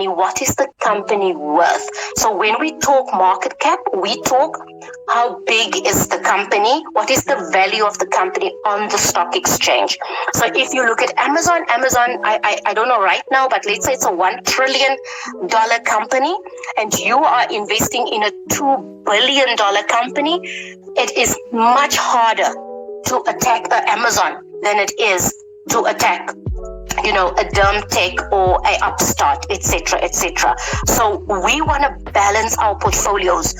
what is the company worth? So when we talk market cap, we talk how big is the company, what is the value of the company on the stock exchange. So if you look at Amazon, I don't know right now, but let's say it's a $1 trillion company and you are investing in a $2 billion company, it is much harder to attack Amazon than it is to attack a derm tech or a upstart, etc., etc. So we want to balance our portfolios.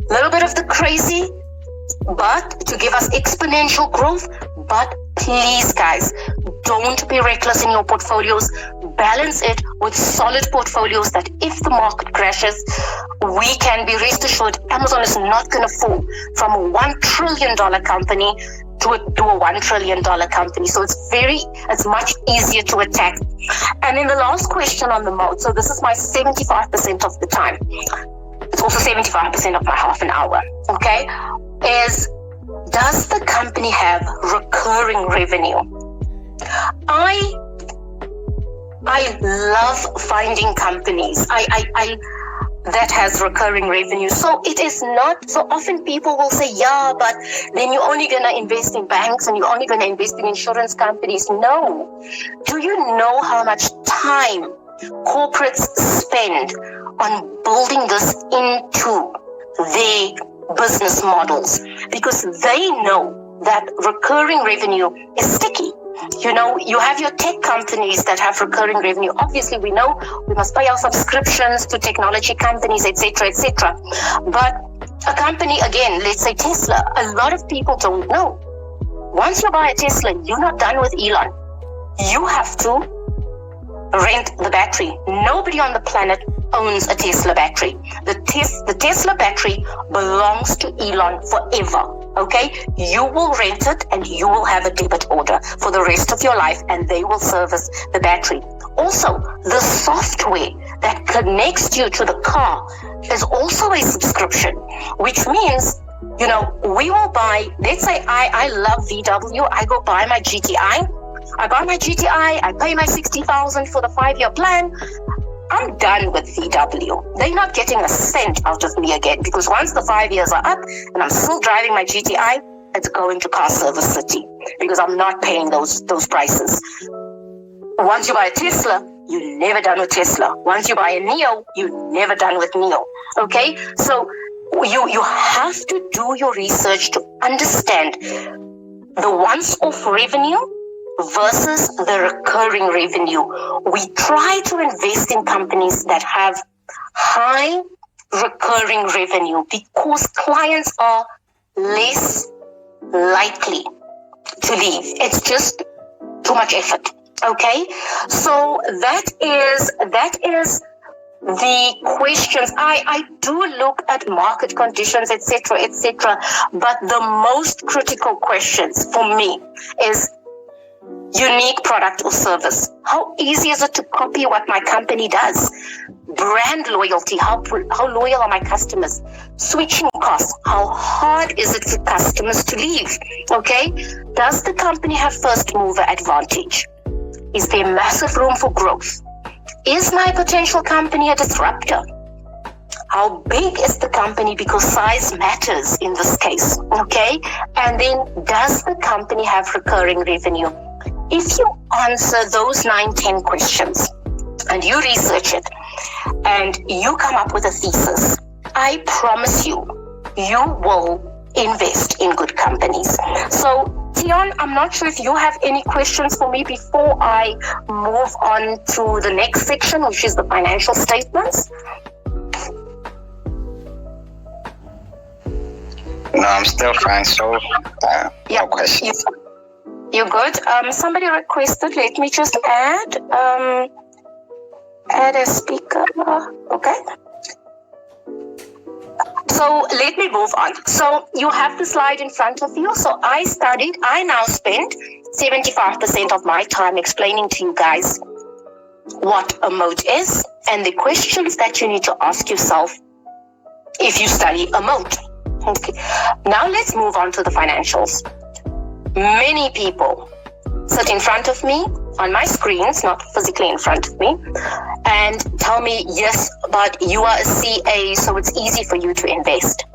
A little bit of the crazy, but to give us exponential growth. But please, guys, don't be reckless in your portfolios. Balance it with solid portfolios that if the market crashes, we can be rest assured Amazon is not going to fall from a $1 trillion company to a $1 trillion company. So it's much easier to attack. And then the last question on the mode, so this is my 75% of the time. It's also 75% of my half an hour, okay, is does the company have recurring revenue? I love finding companies that has recurring revenue. So it is not, so often people will say, yeah, but then you're only going to invest in banks and you're only going to invest in insurance companies. No. Do you know how much time corporates spend on building this into their business models? Because they know that recurring revenue is sticky. You have your tech companies that have recurring revenue. Obviously, we know we must pay our subscriptions to technology companies, etc., etc. But a company, again, let's say Tesla, a lot of people don't know. Once you buy a Tesla, you're not done with Elon. You have to rent the battery. Nobody on the planet owns a Tesla battery. The Tesla battery belongs to Elon forever. Okay, you will rent it and you will have a debit order for the rest of your life and they will service the battery. Also, the software that connects you to the car is also a subscription, which means, we will buy, let's say I love VW, I go buy my GTI, I pay my $60,000 for the 5-year plan. I'm done with VW. They're not getting a cent out of me again because once the 5 years are up and I'm still driving my GTI, it's going to Car Service City because I'm not paying those prices. Once you buy a Tesla, you're never done with Tesla. Once you buy a Neo, you're never done with Neo. Okay? So you have to do your research to understand the once-off revenue versus the recurring revenue. We try to invest in companies that have high recurring revenue because clients are less likely to leave. It's just too much effort. Okay? So that is the questions. I do look at market conditions, etc., but the most critical questions for me is unique product or service. How easy is it to copy what my company does? Brand loyalty. How loyal are my customers? Switching costs. How hard is it for customers to leave? Okay. Does the company have first mover advantage? Is there massive room for growth? Is my potential company a disruptor? How big is the company? Because size matters in this case. Okay. And then does the company have recurring revenue? If you answer those 9-10 questions and you research it and you come up with a thesis, I promise you, you will invest in good companies. So, Tion, I'm not sure if you have any questions for me before I move on to the next section, which is the financial statements. No, I'm still fine. So, no questions. You're good. Somebody requested, let me just add a speaker. Okay. So let me move on. So you have the slide in front of you. So I now spend 75% of my time explaining to you guys what a moat is and the questions that you need to ask yourself if you study a moat. Okay. Now let's move on to the financials. Many people sit in front of me on my screens, not physically in front of me, and tell me, yes, but you are a CA, so it's easy for you to invest.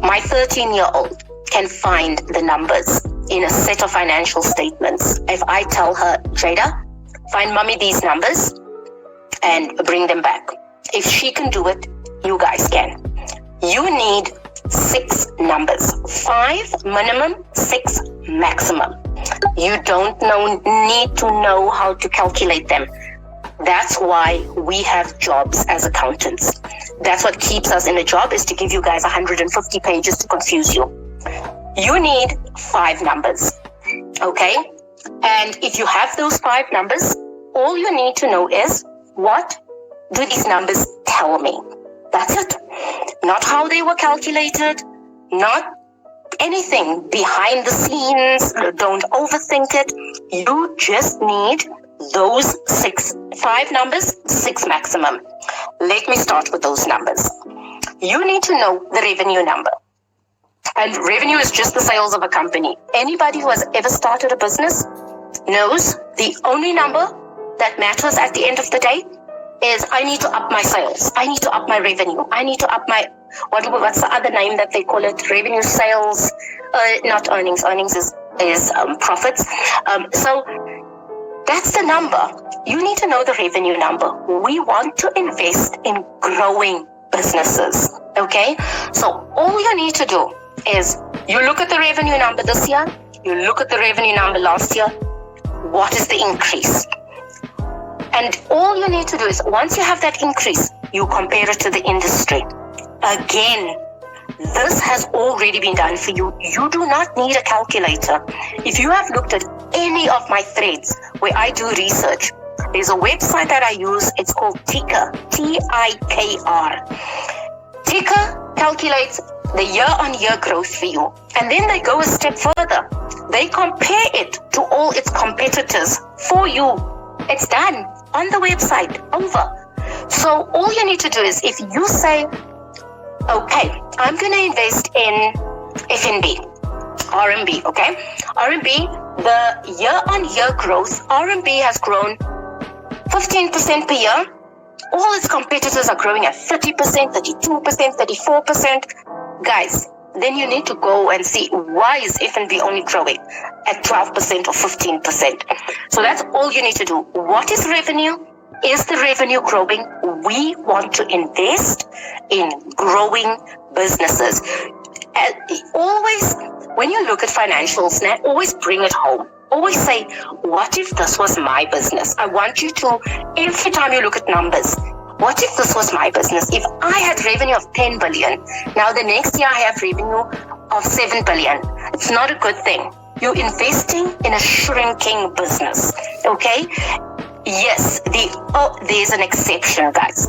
My 13-year-old can find the numbers in a set of financial statements. If I tell her, Jada, find mommy these numbers and bring them back. If she can do it, you guys can. You need 6 numbers, 5 minimum, 6 maximum. You don't need to know how to calculate them. That's why we have jobs as accountants. That's what keeps us in a job, is to give you guys 150 pages to confuse you. You need 5 numbers, okay? And if you have those 5 numbers, all you need to know is, what do these numbers tell me? That's it. Not how they were calculated, not anything behind the scenes. Don't overthink it. You just need those 5 numbers, 6 maximum. Let me start with those numbers. You need to know the revenue number. And revenue is just the sales of a company. Anybody who has ever started a business knows the only number that matters at the end of the day is, I need to up my sales. I need to up my revenue. I need to up my, what's the other name that they call it? Revenue, sales, not earnings. Earnings is profits. So that's the number. You need to know the revenue number. We want to invest in growing businesses, okay? So all you need to do is, you look at the revenue number this year, you look at the revenue number last year, what is the increase? And all you need to do is, once you have that increase, you compare it to the industry. Again, this has already been done for you. You do not need a calculator. If you have looked at any of my threads where I do research, there's a website that I use. It's called Tikr, T-I-K-R. Tikr calculates the year-on-year growth for you. And then they go a step further. They compare it to all its competitors for you. It's done on the website, over. So all you need to do is, if you say, okay, I'm going to invest in FNB, RMB, okay? RMB, the year-on-year growth, RMB has grown 15% per year. All its competitors are growing at 30%, 32%, 34%. Guys, then you need to go and see, why is FNB only growing at 12% or 15%? So that's all you need to do. What is revenue? Is the revenue growing? We want to invest in growing businesses. And always, when you look at financials, now, always bring it home. Always say, what if this was my business? I want you to, every time you look at numbers, what if this was my business? If I had revenue of 10 billion, now the next year I have revenue of 7 billion. It's not a good thing. You're investing in a shrinking business, okay? Yes, there's an exception, guys.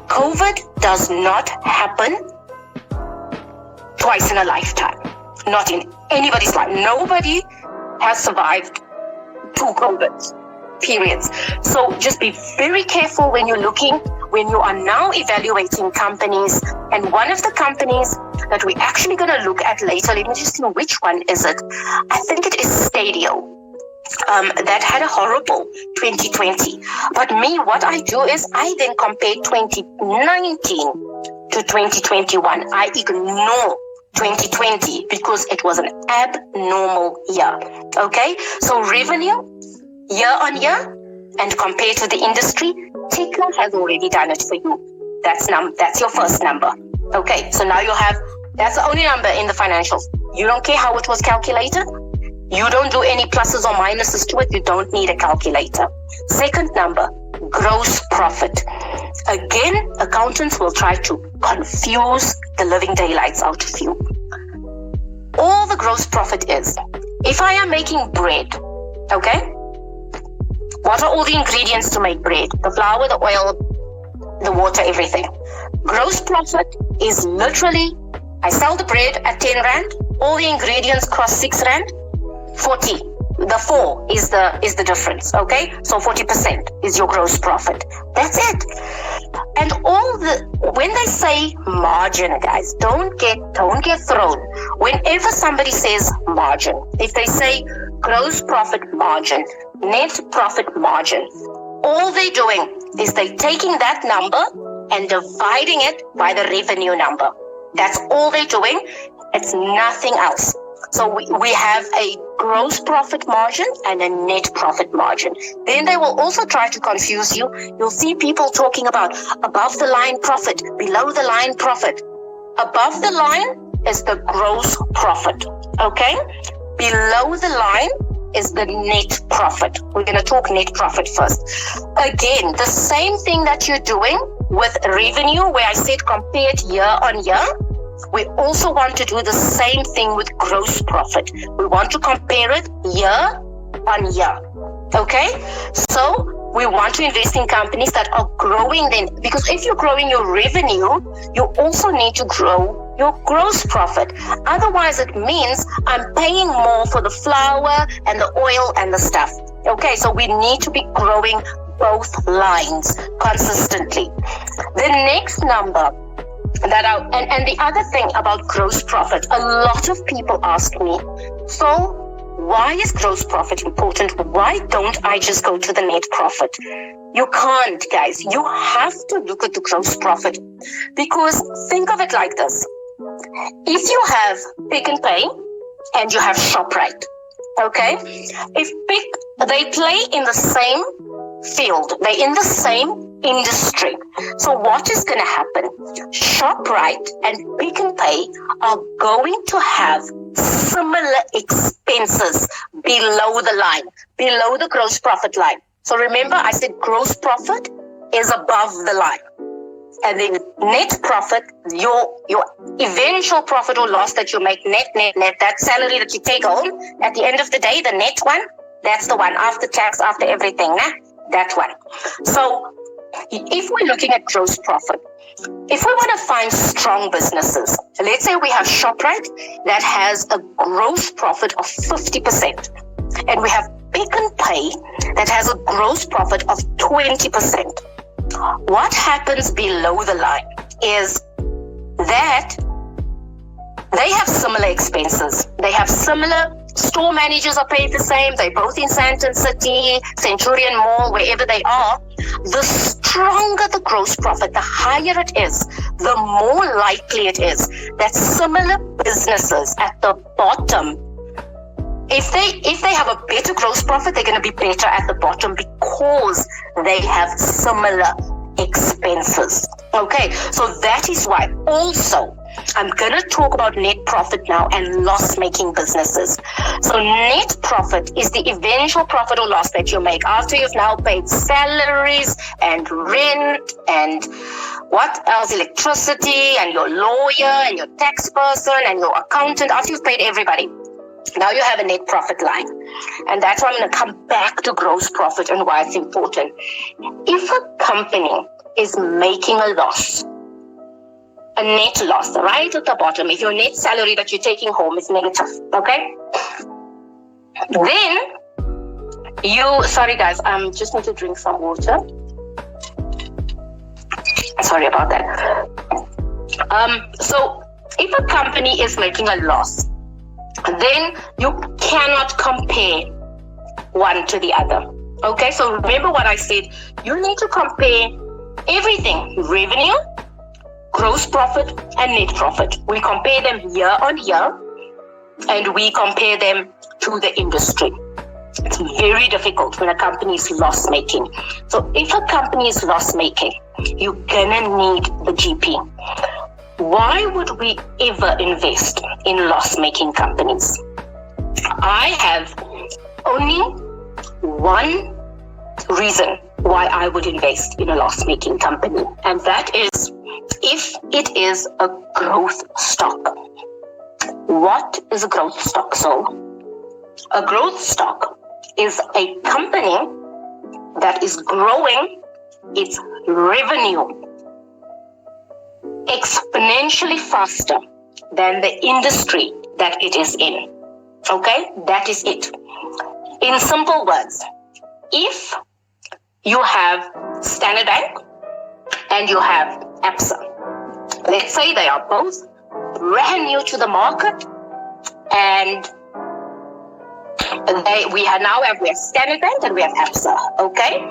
COVID does not happen twice in a lifetime. Not in anybody's life. Nobody has survived 2 COVID periods. So just be very careful when you're looking, when you are now evaluating companies. And one of the companies that we're actually going to look at later, let me just see which one is it. I think it is Stadio. That had a horrible 2020. But me, what I do is I then compare 2019 to 2021. I ignore 2020 because it was an abnormal year. Okay, so revenue year on year and compared to the industry, Tikr has already done it for you. That's your first number. Okay, so now you have, that's the only number in the financials. You don't care how it was calculated. You don't do any pluses or minuses to it. You don't need a calculator. Second number, gross profit. Again, accountants will try to confuse the living daylights out of you. All the gross profit is, if I am making bread, okay? What are all the ingredients to make bread? The flour, the oil, the water, everything. Gross profit is literally, I sell the bread at 10 Rand, all the ingredients cost 6 Rand, 40. The 4 is the difference, okay? So 40% is your gross profit. That's it. And when they say margin, guys, don't get thrown. Whenever somebody says margin, if they say gross profit margin, net profit margin. All they're doing is they're taking that number and dividing it by the revenue number. That's all they're doing. It's nothing else. So we have a gross profit margin and a net profit margin. Then they will also try to confuse you. You'll see people talking about above the line profit, below the line profit. Above the line is the gross profit, okay? Below the line is the net profit. We're going to talk net profit first. Again, the same thing that you're doing with revenue, where I said compare it year on year. We also want to do the same thing with gross profit. We want to compare it year on year. Okay? So we want to invest in companies that are growing then, because if you're growing your revenue, you also need to grow your gross profit. Otherwise, it means I'm paying more for the flour and the oil and the stuff. Okay, so we need to be growing both lines consistently. The next number that and the other thing about gross profit, a lot of people ask me, so why is gross profit important? Why don't I just go to the net profit? You can't, guys. You have to look at the gross profit, because think of it like this. If you have Pick and Pay and you have ShopRite, okay? They play in the same field. They're in the same industry. So what is going to happen? ShopRite and Pick and Pay are going to have similar expenses below the line, below the gross profit line. So remember, I said gross profit is above the line. And then net profit, your eventual profit or loss that you make, net, that salary that you take home, at the end of the day, the net one, that's the one, after tax, after everything, that one. So if we're looking at gross profit, if we want to find strong businesses, let's say we have ShopRite that has a gross profit of 50%, and we have Pick and Pay that has a gross profit of 20%. What happens below the line is that they have similar expenses. They have similar store managers are paid the same. They're both in Sandton City, Centurion Mall, wherever they are. The stronger the gross profit, the higher it is, the more likely it is that similar businesses at the bottom, if they have a better gross profit, they're going to be better at the bottom because they have similar expenses. Okay, so that is why also I'm going to talk about net profit now and loss-making businesses. So net profit is the eventual profit or loss that you make after you've now paid salaries and rent and what else, electricity and your lawyer and your tax person and your accountant. After you've paid everybody, now you have a net profit line. And that's why I'm going to come back to gross profit and why it's important. If a company is making a loss, a net loss, right at the bottom, if your net salary that you're taking home is negative, okay? Then sorry guys, just need to drink some water. Sorry about that. So if a company is making a loss, then you cannot compare one to the other. Okay, so remember what I said. You need to compare everything: revenue, gross profit, and net profit. We compare them year on year, and we compare them to the industry. It's very difficult when a company is loss-making. So if a company is loss-making, you're gonna need the GP. Why would we ever invest in loss-making companies? I have only one reason why I would invest in a loss-making company, and that is if it is a growth stock. What is a growth stock? So, a growth stock is a company that is growing its revenue exponentially faster than the industry that it is in. Okay, that is it. In simple words, if you have Standard Bank and you have Absa, let's say they are both brand new to the market and We have Standard Bank and we have ABSA. Okay,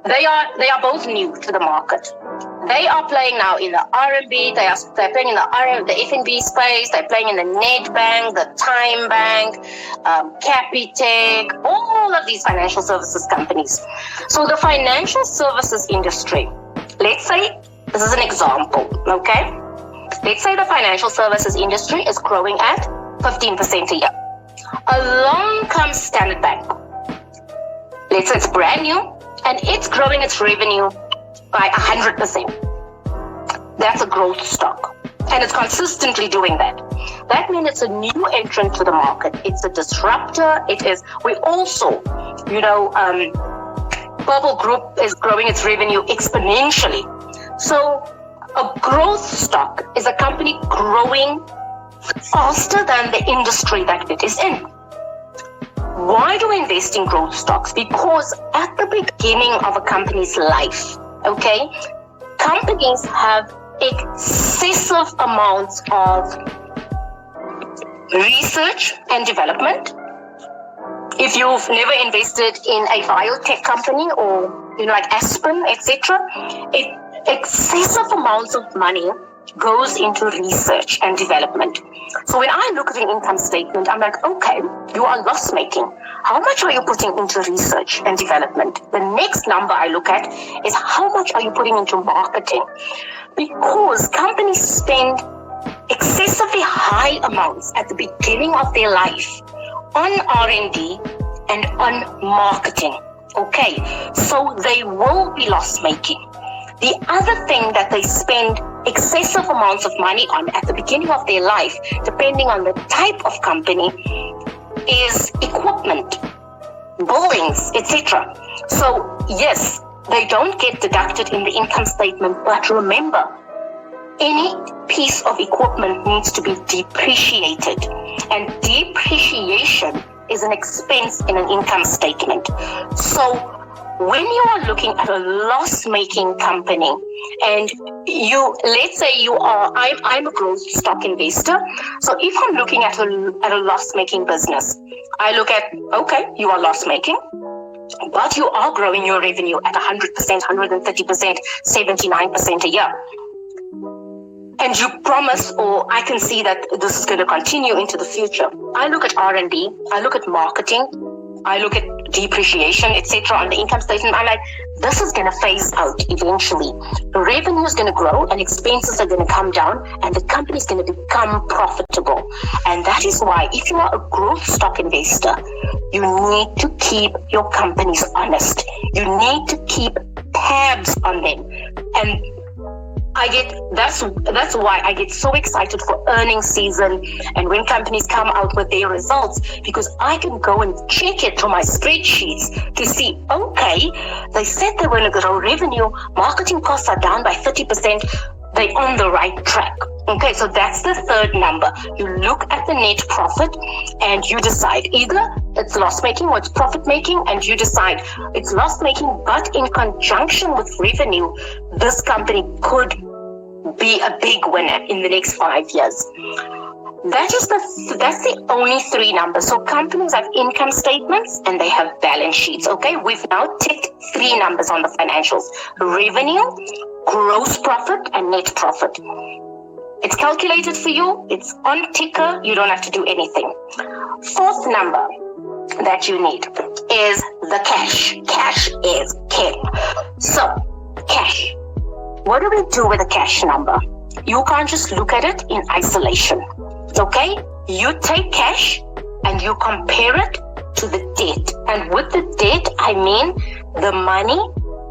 they are both new to the market. They are playing now in the RMB. They're playing in the FNB space. They're playing in the Nedbank, the Time Bank, Capitec, all of these financial services companies. So the financial services industry, let's say, this is an example, okay? Let's say the financial services industry is growing at 15% a year. Along comes Standard Bank. Let's say it's brand new and it's growing its revenue by 100%. That's a growth stock. And it's consistently doing that. That means it's a new entrant to the market. It's a disruptor. We also, Purple Group is growing its revenue exponentially. So a growth stock is a company growing faster than the industry that it is in. Why do we invest in growth stocks? Because at the beginning of a company's life, okay, companies have excessive amounts of research and development. If you've never invested in a biotech company or like Aspen, etc., excessive amounts of money goes into research and development. So when I look at an income statement, I'm like, okay, you are loss making. How much are you putting into research and development? The next number I look at is how much are you putting into marketing? Because companies spend excessively high amounts at the beginning of their life on R&D and on marketing. Okay, so they will be loss making. The other thing that they spend excessive amounts of money on at the beginning of their life, depending on the type of company, is equipment, buildings, etc. So yes, they don't get deducted in the income statement, but remember, any piece of equipment needs to be depreciated, and depreciation is an expense in an income statement. So when you are looking at a loss-making company, and let's say I'm a growth stock investor. So if I'm looking at a loss-making business, I look at, okay, you are loss-making, but you are growing your revenue at 100%, 130%, 79% a year. And you promise, or I can see that this is going to continue into the future. I look at R&D, I look at marketing, I look at depreciation, etc. on the income statement. I'm like, this is going to phase out eventually. The revenue is going to grow and expenses are going to come down and the company is going to become profitable. And that is why if you are a growth stock investor, you need to keep your companies honest. You need to keep tabs on them. And that's why I get so excited for earnings season and when companies come out with their results, because I can go and check it to my spreadsheets to see, okay, they said they were going to grow revenue, marketing costs are down by 30%, they're on the right track. Okay, so that's the third number. You look at the net profit and you decide either it's loss-making or it's profit-making, and you decide it's loss-making, but in conjunction with revenue, this company could be a big winner in the next 5 years. That's the only three numbers. So companies have income statements and they have balance sheets. Okay, we've now ticked three numbers on the financials: revenue, gross profit, and net profit. It's calculated for you. It's on ticker. You don't have to do anything. Fourth number that you need is the cash. Cash is king. So, cash. What do we do with a cash number? You can't just look at it in isolation. Okay? You take cash and you compare it to the debt. And with the debt, I mean the money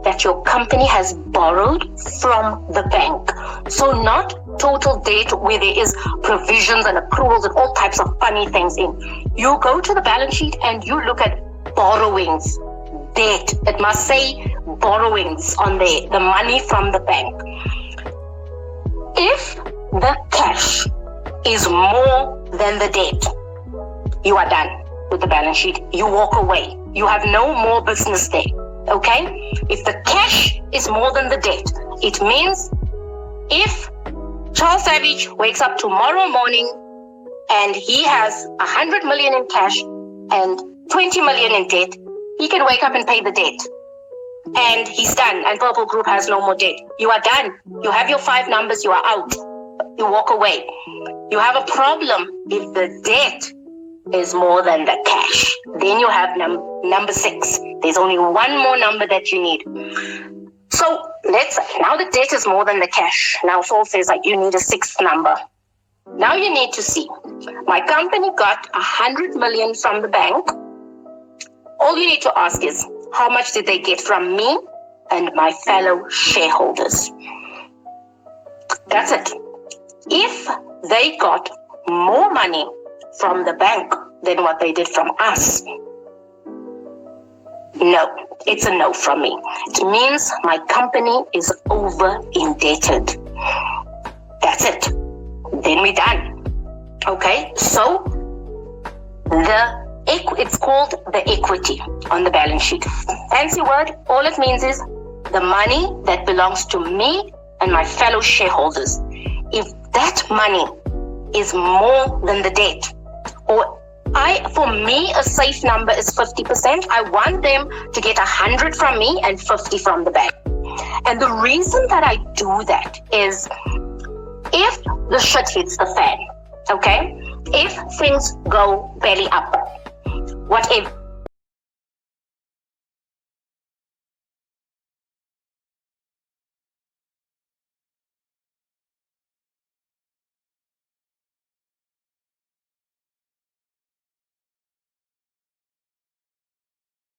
that your company has borrowed from the bank. So not total debt where there is provisions and accruals and all types of funny things in. You go to the balance sheet and you look at borrowings, debt. It must say borrowings on there, the money from the bank. If the cash is more than the debt, you are done with the balance sheet. You walk away. You have no more business there. Okay? If the cash is more than the debt, it means if Charles Savage wakes up tomorrow morning and he has 100 million in cash and 20 million in debt, he can wake up and pay the debt. And he's done. And Purple Group has no more debt. You are done. You have your 5 numbers. You are out. You walk away. You have a problem if the debt is more than the cash. Then you have number 6. There's only one more number that you need. So now the debt is more than the cash. Now Saul says that you need a 6th number. Now you need to see, my company got 100 million from the bank. All you need to ask is, how much did they get from me and my fellow shareholders? That's it. If they got more money from the bank than what they did from us, no, it's a no from me. It means my company is over indebted. That's it. Then we're done. Okay, so it's called the equity on the balance sheet. Fancy word, all it means is the money that belongs to me and my fellow shareholders. If that money is more than the debt, for me, a safe number is 50%. I want them to get 100 from me and 50 from the bank. And the reason that I do that is if the shit hits the fan, okay? If things go belly up, whatever,